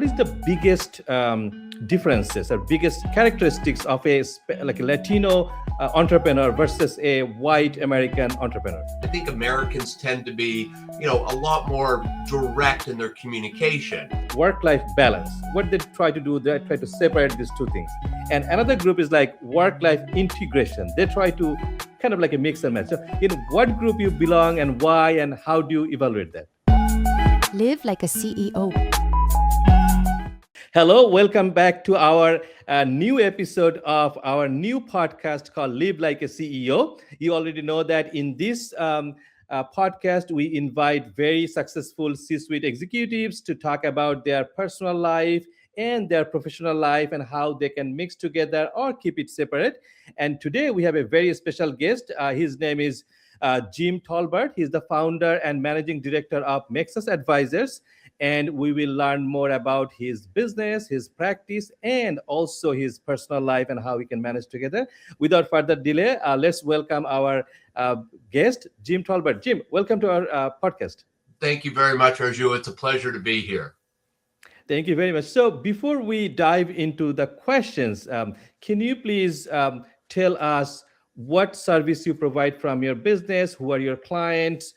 what is the biggest differences or biggest characteristics of a Latino entrepreneur versus a white American entrepreneur? I think Americans tend to be, a lot more direct in their communication. Work-life balance. What they try to do, they try to separate these two things. And another group is like work-life integration. They try to kind of like a mix and match. So, what group you belong and why, and how do you evaluate that? Live like a CEO. Hello, welcome back to our new episode of our new podcast called Live Like a CEO. You already know that in this podcast, we invite very successful C-suite executives to talk about their personal life and their professional life and how they can mix together or keep it separate. And today we have a very special guest. His name is Jim Tolbert. He's the founder and managing director of Mexus Advisors. And we will learn more about his business, his practice, and also his personal life and how we can manage together. Without further delay, let's welcome our guest, Jim Tolbert. Jim, welcome to our podcast. Thank you very much, Arju. It's a pleasure to be here. Thank you very much. So before we dive into the questions, can you please tell us what service you provide from your business, who are your clients,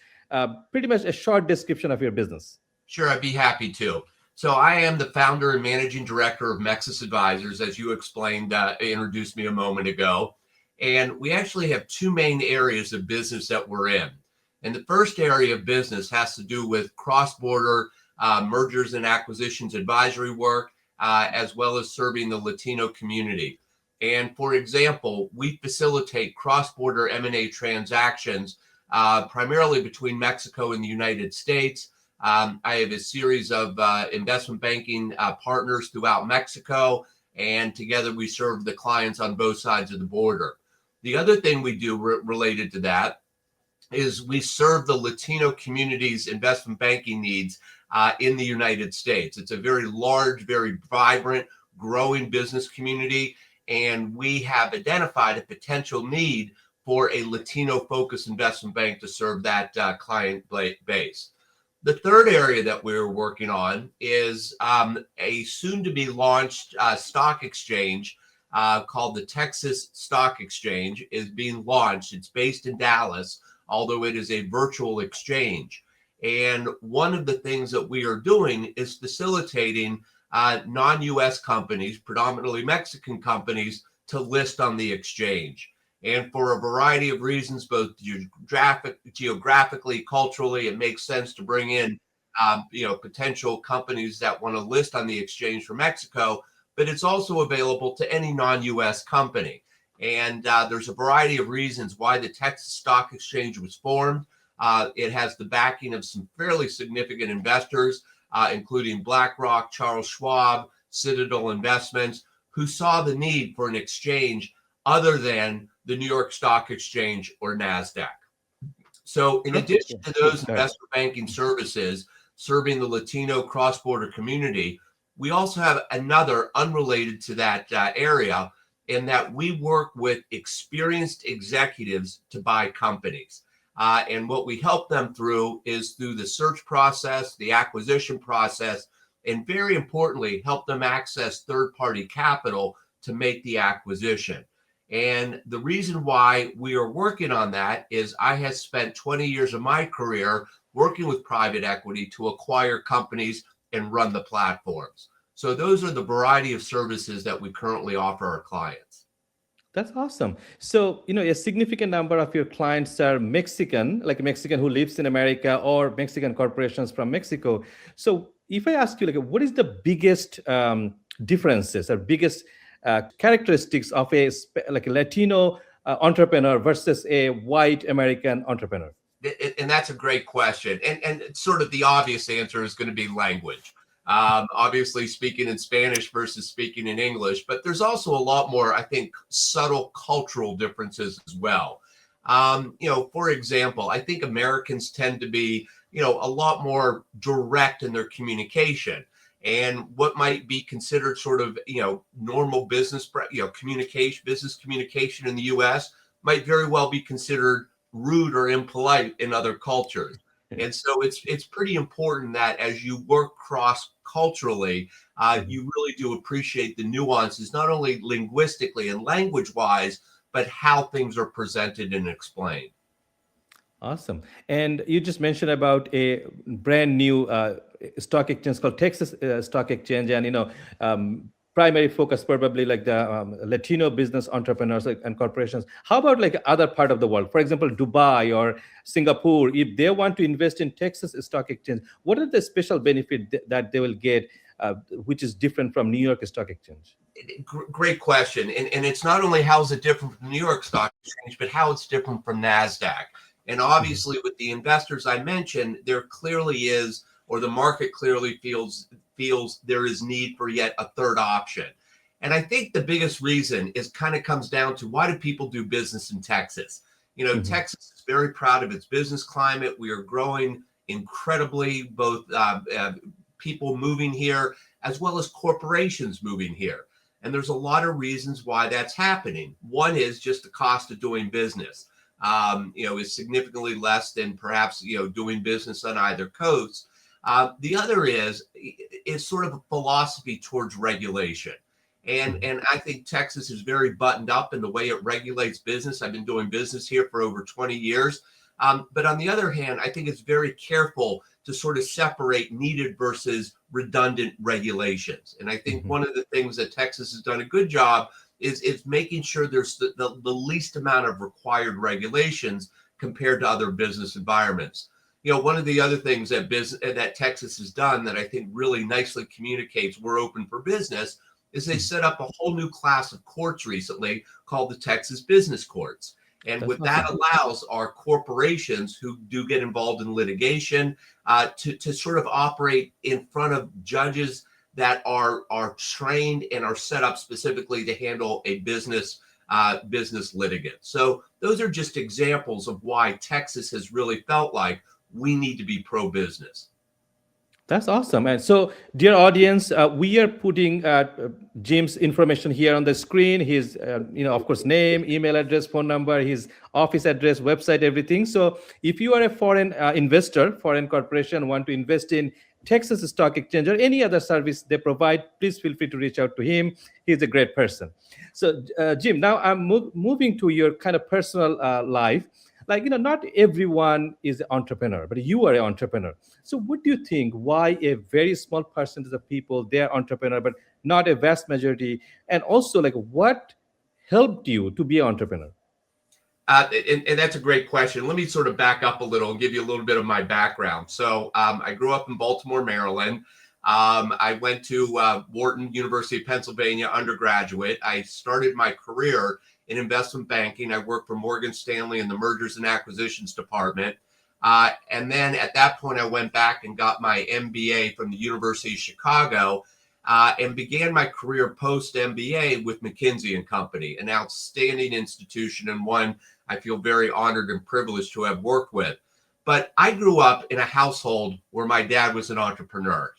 pretty much a short description of your business? Sure, I'd be happy to. So I am the founder and managing director of Mexus Advisors, as you explained, introduced me a moment ago. And we actually have two main areas of business that we're in. And the first area of business has to do with cross-border mergers and acquisitions advisory work, as well as serving the Latino community. And for example, we facilitate cross-border M&A transactions, primarily between Mexico and the United States. I have a series of investment banking partners throughout Mexico, and together we serve the clients on both sides of the border. The other thing we do related to that is we serve the Latino community's investment banking needs in the United States. It's a very large, very vibrant, growing business community, and we have identified a potential need for a Latino-focused investment bank to serve that client base. The third area that we're working on is a soon-to-be launched stock exchange called the Texas Stock Exchange is being launched. It's based in Dallas, although it is a virtual exchange. And one of the things that we are doing is facilitating non-U.S. companies, predominantly Mexican companies, to list on the exchange. And for a variety of reasons, both geographically, culturally, it makes sense to bring in, potential companies that want to list on the exchange for Mexico, but it's also available to any non-U.S. company. And there's a variety of reasons why the Texas Stock Exchange was formed. It has the backing of some fairly significant investors, including BlackRock, Charles Schwab, Citadel Investments, who saw the need for an exchange other than the New York Stock Exchange or NASDAQ. So in addition to those investment banking services serving the Latino cross-border community, we also have another unrelated to that area in that we work with experienced executives to buy companies. And what we help them through is through the search process, the acquisition process, and very importantly, help them access third-party capital to make the acquisition. And the reason why we are working on that is I have spent 20 years of my career working with private equity to acquire companies and run the platforms. So those are the variety of services that we currently offer our clients. That's awesome. So, a significant number of your clients are Mexican, like a Mexican who lives in America or Mexican corporations from Mexico. So if I ask you, what is the biggest differences or biggest characteristics of a Latino entrepreneur versus a white American entrepreneur? And that's a great question. And sort of the obvious answer is going to be language. Obviously speaking in Spanish versus speaking in English, but there's also a lot more, I think, subtle cultural differences as well. For example, I think Americans tend to be, a lot more direct in their communication. And what might be considered sort of, normal business, business communication in the U.S. might very well be considered rude or impolite in other cultures. And so it's pretty important that as you work cross culturally, you really do appreciate the nuances, not only linguistically and language wise, but how things are presented and explained. Awesome. And you just mentioned about a brand new stock exchange called Texas Stock Exchange, and primary focus probably like the Latino business entrepreneurs and corporations. How about like other part of the world? For example, Dubai or Singapore. If they want to invest in Texas Stock Exchange, what are the special benefit that they will get, which is different from New York Stock Exchange? Great question. And it's not only how is it different from New York Stock Exchange, but how it's different from NASDAQ. And obviously, with the investors I mentioned, there clearly is, or the market clearly feels there is need for yet a third option. And I think the biggest reason is kind of comes down to, why do people do business in Texas? Texas is very proud of its business climate. We are growing incredibly, both people moving here as well as corporations moving here. And there's a lot of reasons why that's happening. One is just the cost of doing business. Is significantly less than perhaps, doing business on either coast. The other is sort of a philosophy towards regulation. And I think Texas is very buttoned up in the way it regulates business. I've been doing business here for over 20 years. But on the other hand, I think it's very careful to sort of separate needed versus redundant regulations. And I think one of the things that Texas has done a good job is making sure there's the least amount of required regulations compared to other business environments. One of the other things that Texas has done that I think really nicely communicates we're open for business is they set up a whole new class of courts recently called the Texas Business Courts. And what that allows are corporations who do get involved in litigation to sort of operate in front of judges that are trained and are set up specifically to handle a business litigant. So those are just examples of why Texas has really felt like we need to be pro-business. That's awesome. And so, dear audience, we are putting Jim's information here on the screen. His, of course, name, email address, phone number, his office address, website, everything. So if you are a foreign investor, foreign corporation, want to invest in Texas Stock Exchange or any other service they provide, please feel free to reach out to him. He's a great person. So, Jim, now I'm moving to your kind of personal life. Like, not everyone is an entrepreneur, but you are an entrepreneur. So what do you think, why a very small percentage of people, they're entrepreneur, but not a vast majority? And also, like, what helped you to be an entrepreneur? And that's a great question. Let me sort of back up a little and give you a little bit of my background. So I grew up in Baltimore, Maryland. I went to Wharton, University of Pennsylvania undergraduate. I started my career in investment banking. I worked for Morgan Stanley in the mergers and acquisitions department. And then at that point, I went back and got my MBA from the University of Chicago and began my career post MBA with McKinsey & Company, an outstanding institution and one I feel very honored and privileged to have worked with. But I grew up in a household where my dad was an entrepreneur.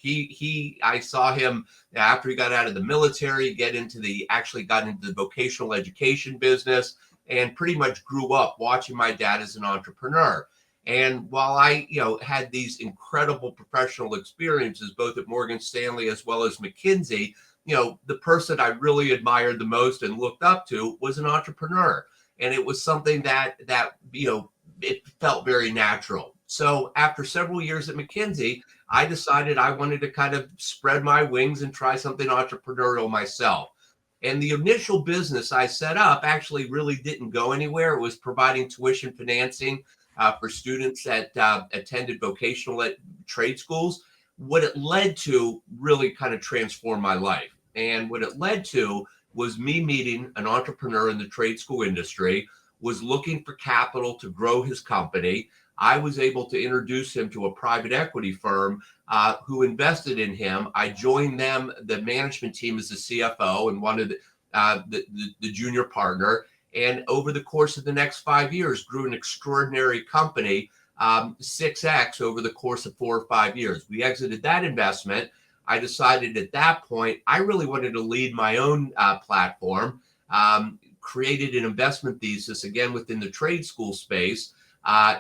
I saw him after he got out of the military, actually got into the vocational education business, and pretty much grew up watching my dad as an entrepreneur. And while I, had these incredible professional experiences, both at Morgan Stanley as well as McKinsey, the person I really admired the most and looked up to was an entrepreneur. And it was something that it felt very natural. So after several years at McKinsey, I decided I wanted to kind of spread my wings and try something entrepreneurial myself. And the initial business I set up actually really didn't go anywhere. It was providing tuition financing for students that attended vocational trade schools. What it led to really kind of transformed my life. And what it led to was me meeting an entrepreneur in the trade school industry, was looking for capital to grow his company. I was able to introduce him to a private equity firm who invested in him. I joined them, the management team, as the CFO and one of the junior partner. And over the course of the next 5 years, grew an extraordinary company, 6x over the course of 4 or 5 years. We exited that investment. I decided at that point, I really wanted to lead my own platform, created an investment thesis, again, within the trade school space,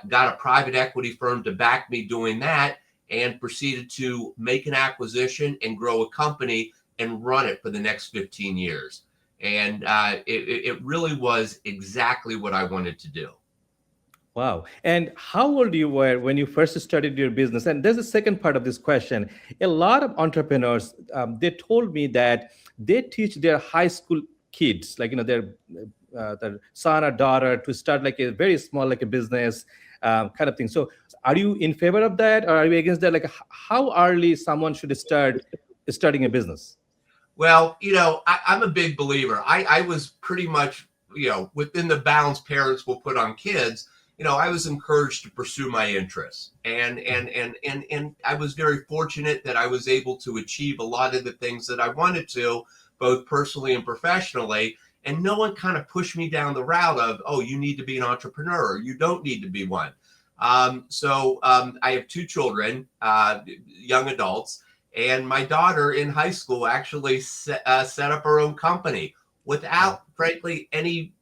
got a private equity firm to back me doing that, and proceeded to make an acquisition and grow a company and run it for the next 15 years. And it really was exactly what I wanted to do. Wow. And how old you were when you first started your business? And there's a second part of this question. A lot of entrepreneurs, they told me that they teach their high school kids, like, their son or daughter to start like a very small, like a business kind of thing. So are you in favor of that, or are you against that? Like how early someone should start starting a business? Well, I'm a big believer. I was pretty much, within the bounds parents will put on kids. I was encouraged to pursue my interests, and I was very fortunate that I was able to achieve a lot of the things that I wanted to, both personally and professionally. And no one kind of pushed me down the route of, oh, you need to be an entrepreneur, or you don't need to be one. So I have two children, young adults, and my daughter in high school actually set up her own company without, frankly, any,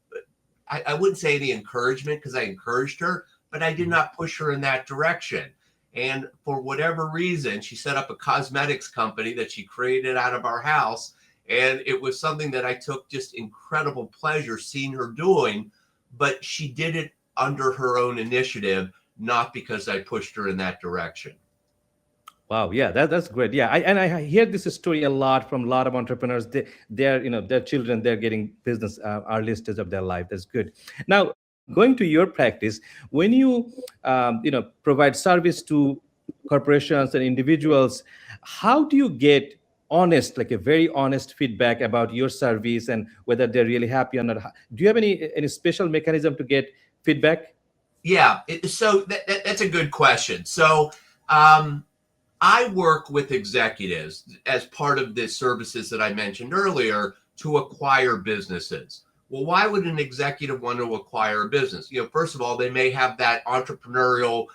I wouldn't say any encouragement, because I encouraged her, but I did not push her in that direction. And for whatever reason, she set up a cosmetics company that she created out of our house. And it was something that I took just incredible pleasure seeing her doing, but she did it under her own initiative, not because I pushed her in that direction. Wow, yeah, that's great. Yeah, I hear this story a lot from a lot of entrepreneurs. They're their children, they're getting business early stage of their life. That's good. Now, going to your practice, when you provide service to corporations and individuals, how do you get honest, like a very honest feedback about your service and whether they're really happy or not? Do you have any special mechanism to get feedback? Yeah, so that's a good question. So I work with executives as part of the services that I mentioned earlier to acquire businesses. Well, why would an executive want to acquire a business? First of all, they may have that entrepreneurial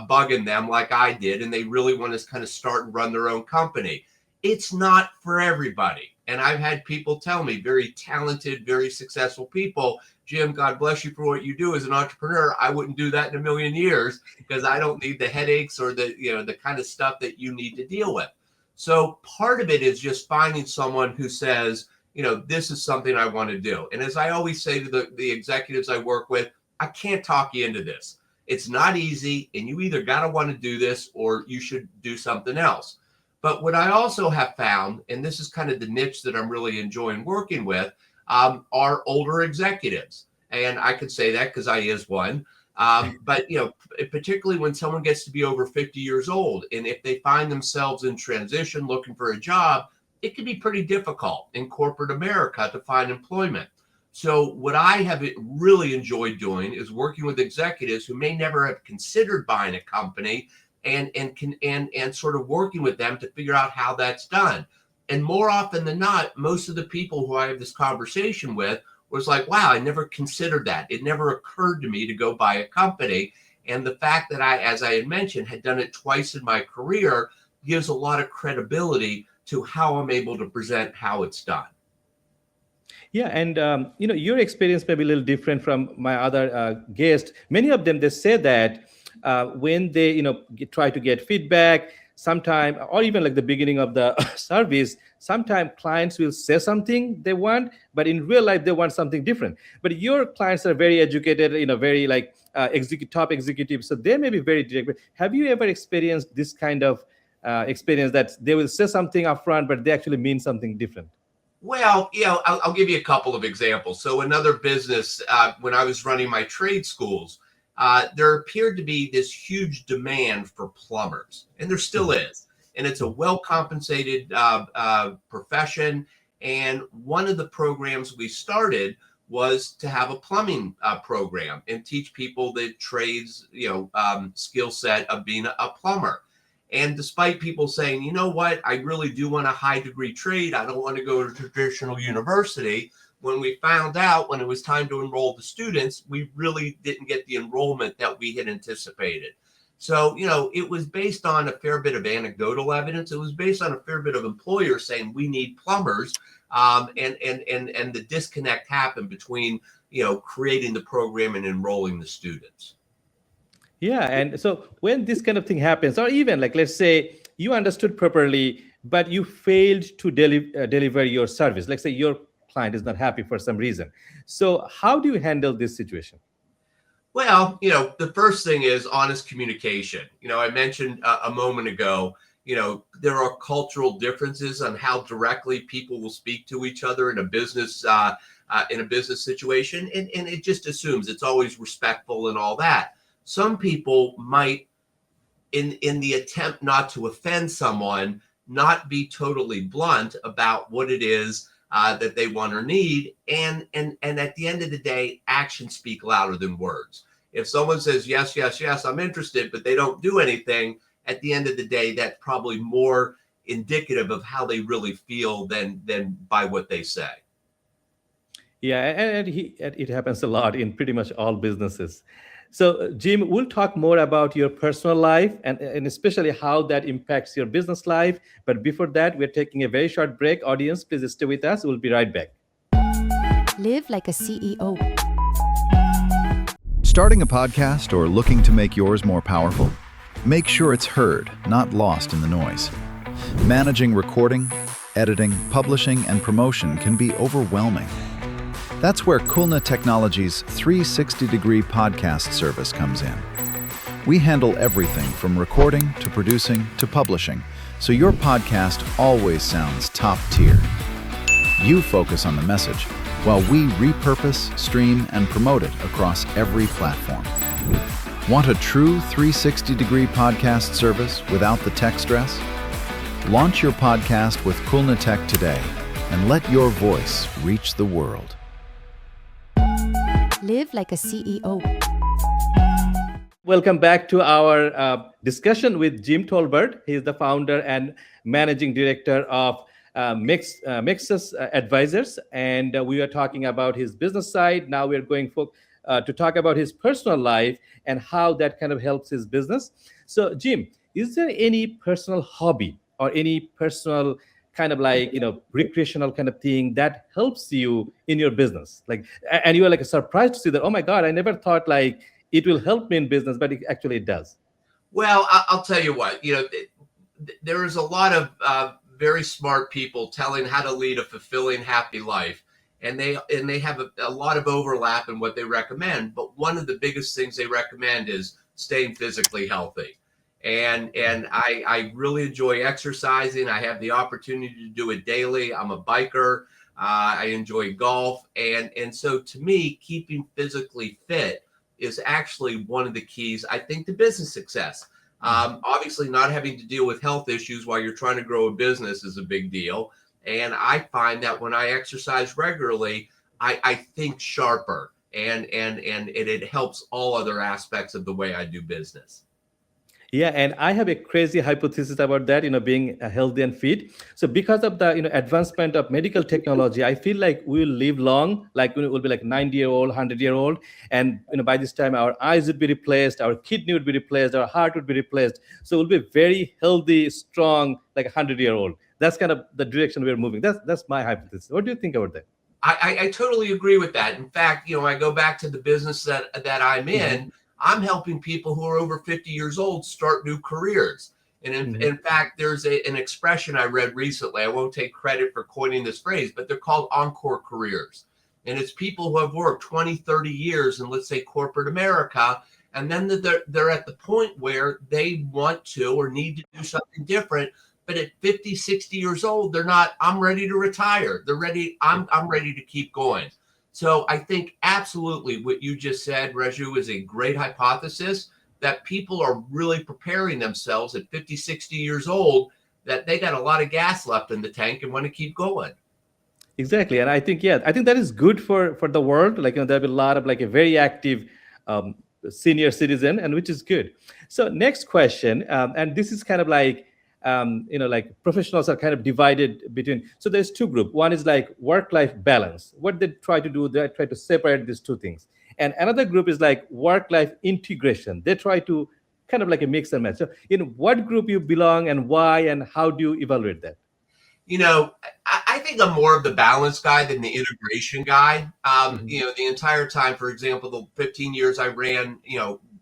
bug in them like I did, and they really want to kind of start and run their own company. It's not for everybody. And I've had people tell me, very talented, very successful people, Jim, God bless you for what you do as an entrepreneur. I wouldn't do that in a million years, because I don't need the headaches or the kind of stuff that you need to deal with. So part of it is just finding someone who says, this is something I want to do. And as I always say to the executives I work with, I can't talk you into this. It's not easy, and you either got to want to do this or you should do something else. But what I also have found, and this is kind of the niche that I'm really enjoying working with, are older executives. And I could say that because I is one. But, particularly when someone gets to be over 50 years old, and if they find themselves in transition looking for a job, it can be pretty difficult in corporate America to find employment. So what I have really enjoyed doing is working with executives who may never have considered buying a company, and sort of working with them to figure out how that's done. And more often than not, most of the people who I have this conversation with was like, wow, I never considered that. It never occurred to me to go buy a company. And the fact that I, as I had mentioned, had done it twice in my career gives a lot of credibility to how I'm able to present how it's done. Yeah, and your experience may be a little different from my other guests. Many of them, they say that when they try to get feedback, sometime, or even like the beginning of the service, sometimes clients will say something they want, but in real life they want something different. But your clients are very educated, very like top executives, so they may be very direct. Have you ever experienced this kind of experience that they will say something upfront, but they actually mean something different? Well, I'll give you a couple of examples. So another business, when I was running my trade schools, there appeared to be this huge demand for plumbers, and there still is. And it's a well-compensated profession. And one of the programs we started was to have a plumbing program and teach people the trades, skill set of being a plumber. And despite people saying, you know what, I really do want a high degree trade, I don't want to go to traditional university. When we found out when it was time to enroll the students, we really didn't get the enrollment that we had anticipated. So, it was based on a fair bit of anecdotal evidence. It was based on a fair bit of employers saying we need plumbers, and the disconnect happened between, creating the program and enrolling the students. Yeah, and so when this kind of thing happens, or even like let's say you understood properly, but you failed to deliver your service. Let's say your client is not happy for some reason. So how do you handle this situation? Well, the first thing is honest communication. I mentioned a moment ago, there are cultural differences on how directly people will speak to each other in a business situation, and it just assumes it's always respectful and all that. Some people might, in the attempt not to offend someone, not be totally blunt about what it is that they want or need, and at the end of the day, actions speak louder than words. If someone says yes, yes, yes, I'm interested, but they don't do anything, at the end of the day, that's probably more indicative of how they really feel than by what they say. Yeah, and it happens a lot in pretty much all businesses. So, Jim, we'll talk more about your personal life and especially how that impacts your business life. But before that, we're taking a very short break. Audience, please stay with us. We'll be right back. Live like a CEO. Starting a podcast or looking to make yours more powerful? Make sure it's heard, not lost in the noise. Managing recording, editing, publishing, and promotion can be overwhelming. That's where Kulna Technologies' 360-degree podcast service comes in. We handle everything from recording to producing to publishing, so your podcast always sounds top tier. You focus on the message, while we repurpose, stream, and promote it across every platform. Want a true 360-degree podcast service without the tech stress? Launch your podcast with Kulna Tech today and let your voice reach the world. Live like a CEO. Welcome back to our discussion with Jim Tolbert. He is the founder and managing director of Mexus Advisors, and we are talking about his business side. Now we're going to talk about his personal life and how that kind of helps his business. So, Jim, is there any personal hobby or any personal kind of like recreational kind of thing that helps you in your business, and you are like surprised to see that, oh my god, I never thought like it will help me in business, but it does? Well, I'll tell you what, there is a lot of very smart people telling how to lead a fulfilling, happy life. And they have a lot of overlap in what they recommend. But one of the biggest things they recommend is staying physically healthy. And I really enjoy exercising. I have the opportunity to do it daily. I'm a biker. I enjoy golf. And so to me, keeping physically fit is actually one of the keys, I think, to business success. Obviously, not having to deal with health issues while you're trying to grow a business is a big deal. And I find that when I exercise regularly, I think sharper, and it helps all other aspects of the way I do business. Yeah, and I have a crazy hypothesis about that, being healthy and fit. So because of the, advancement of medical technology, I feel like we will live long, like we'll be like 90-year-old, 100-year-old. And, by this time, our eyes would be replaced, our kidney would be replaced, our heart would be replaced. So we'll be very healthy, strong, like 100-year-old. That's kind of the direction we're moving. That's my hypothesis. What do you think about that? I totally agree with that. In fact, I go back to the business that I'm in. Mm-hmm. I'm helping people who are over 50 years old start new careers. And in fact, there's an expression I read recently. I won't take credit for coining this phrase, but they're called Encore Careers. And it's people who have worked 20, 30 years in, let's say, corporate America. And then they're at the point where they want to or need to do something different. But at 50, 60 years old, they're not, I'm ready to retire. They're ready. I'm ready to keep going. So I think absolutely what you just said, Raju, is a great hypothesis that people are really preparing themselves at 50, 60 years old, that they got a lot of gas left in the tank and want to keep going. Exactly. And I think that is good for the world. Like, there'll be a lot of like a very active senior citizen, and which is good. So next question, and this is kind of like, like professionals are kind of divided between, so there's two groups. One is like work-life balance. What they try to do, they try to separate these two things. And another group is like work-life integration. They try to kind of like a mix and match. So in what group you belong and why, and how do you evaluate that? I think I'm more of the balance guy than the integration guy. The entire time, for example, the 15 years I ran,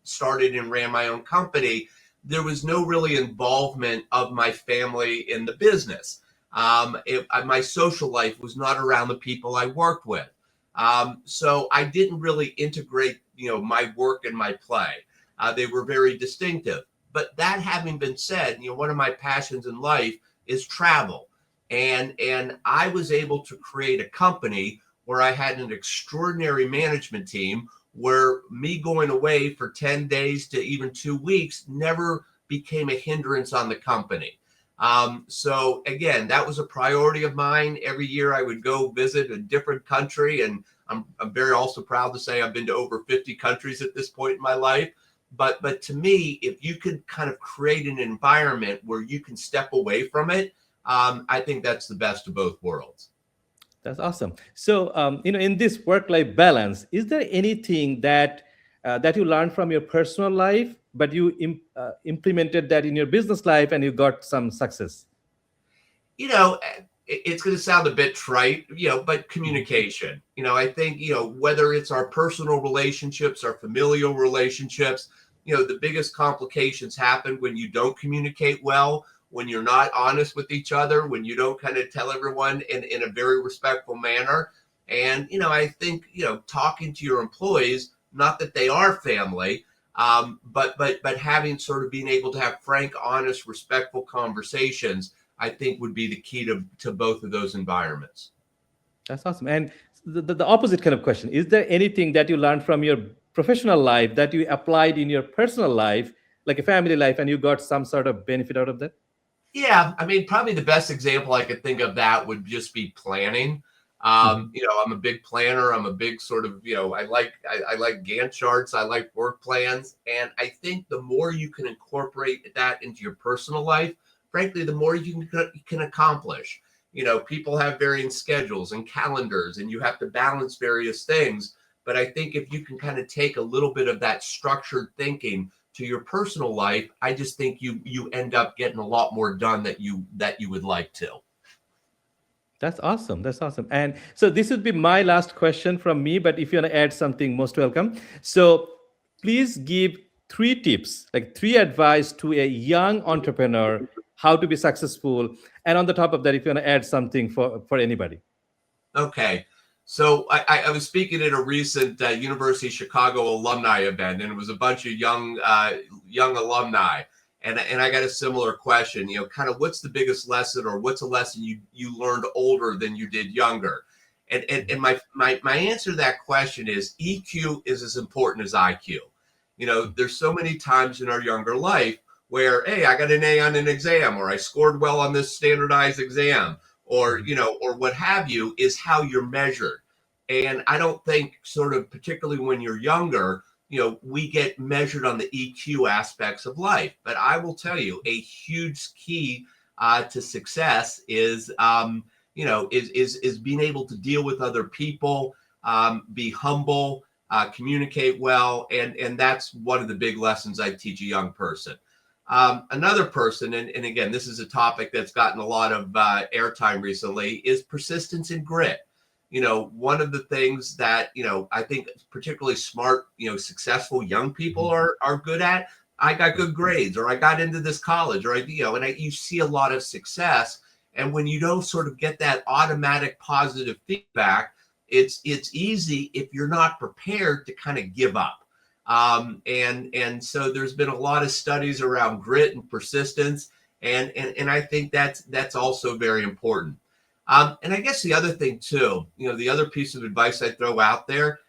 started and ran my own company, there was no really involvement of my family in the business. My social life was not around the people I worked with. So I didn't really integrate, my work and my play. They were very distinctive. But that having been said, one of my passions in life is travel. And I was able to create a company where I had an extraordinary management team where me going away for 10 days to even 2 weeks never became a hindrance on the company. So again, that was a priority of mine. Every year I would go visit a different country, and I'm very also proud to say I've been to over 50 countries at this point in my life. But to me, if you could kind of create an environment where you can step away from it, I think that's the best of both worlds. That's awesome. So, in this work-life balance, is there anything that you learned from your personal life, but you implemented that in your business life and you got some success? It's going to sound a bit trite, but communication. I think, whether it's our personal relationships, our familial relationships, the biggest complications happen when you don't communicate well, when you're not honest with each other, when you don't kind of tell everyone in a very respectful manner. And, I think, talking to your employees, not that they are family, but having sort of being able to have frank, honest, respectful conversations, I think would be the key to both of those environments. That's awesome. And the opposite kind of question, is there anything that you learned from your professional life that you applied in your personal life, like a family life, and you got some sort of benefit out of that? Yeah, I mean, probably the best example I could think of that would just be planning. I'm a big planner. I'm a big sort of, I like Gantt charts. I like work plans. And I think the more you can incorporate that into your personal life, frankly, the more you can accomplish. People have varying schedules and calendars, and you have to balance various things. But I think if you can kind of take a little bit of that structured thinking to your personal life, I just think you end up getting a lot more done that you would like to. That's awesome. That's awesome. And so this would be my last question from me, but if you want to add something, most welcome. So please give 3 tips, like 3 advice to a young entrepreneur, how to be successful. And on the top of that, if you want to add something for anybody. Okay. So I was speaking at a recent University of Chicago alumni event, and it was a bunch of young alumni. And I got a similar question, kind of what's the biggest lesson, or what's a lesson you learned older than you did younger? And my answer to that question is EQ is as important as IQ. There's so many times in our younger life where, hey, I got an A on an exam, or I scored well on this standardized exam, or what have you, is how you're measured. And I don't think, sort of particularly when you're younger, we get measured on the EQ aspects of life. But I will tell you, a huge key to success is being able to deal with other people, be humble, communicate well, and that's one of the big lessons I teach a young person. Another person, and again, this is a topic that's gotten a lot of airtime recently, is persistence and grit. One of the things that, I think particularly smart, successful young people are good at. I got good grades, or I got into this college, or you see a lot of success. And when you don't sort of get that automatic positive feedback, it's easy, if you're not prepared, to kind of give up. And so there's been a lot of studies around grit and persistence. And I think that's also very important. And I guess the other thing too, the other piece of advice I throw out there,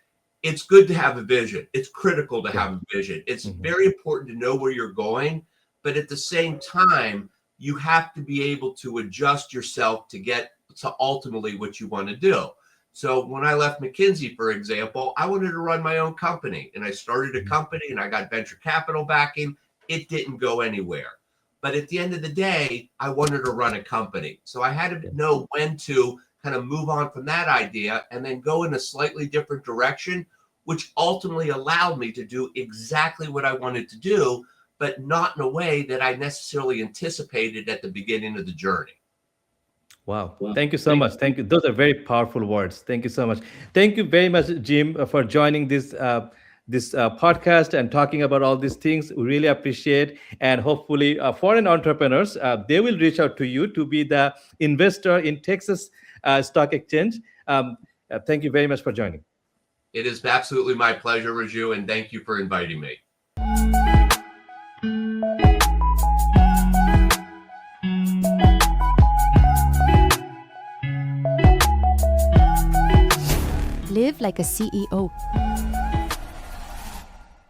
it's good to have a vision. It's critical to have a vision. It's very important to know where you're going, but at the same time, you have to be able to adjust yourself to get to ultimately what you want to do. So when I left McKinsey, for example, I wanted to run my own company, and I started a company, and I got venture capital backing. It didn't go anywhere. But at the end of the day, I wanted to run a company. So I had to know when to kind of move on from that idea and then go in a slightly different direction, which ultimately allowed me to do exactly what I wanted to do, but not in a way that I necessarily anticipated at the beginning of the journey. Wow. Thank you so much. Thank you. Those are very powerful words. Thank you so much. Thank you very much, Jim, for joining this this podcast and talking about all these things. We really appreciate, and hopefully foreign entrepreneurs, they will reach out to you to be the investor in Texas Stock Exchange. Thank you very much for joining. It is absolutely my pleasure, Raju, and thank you for inviting me. Live like a CEO.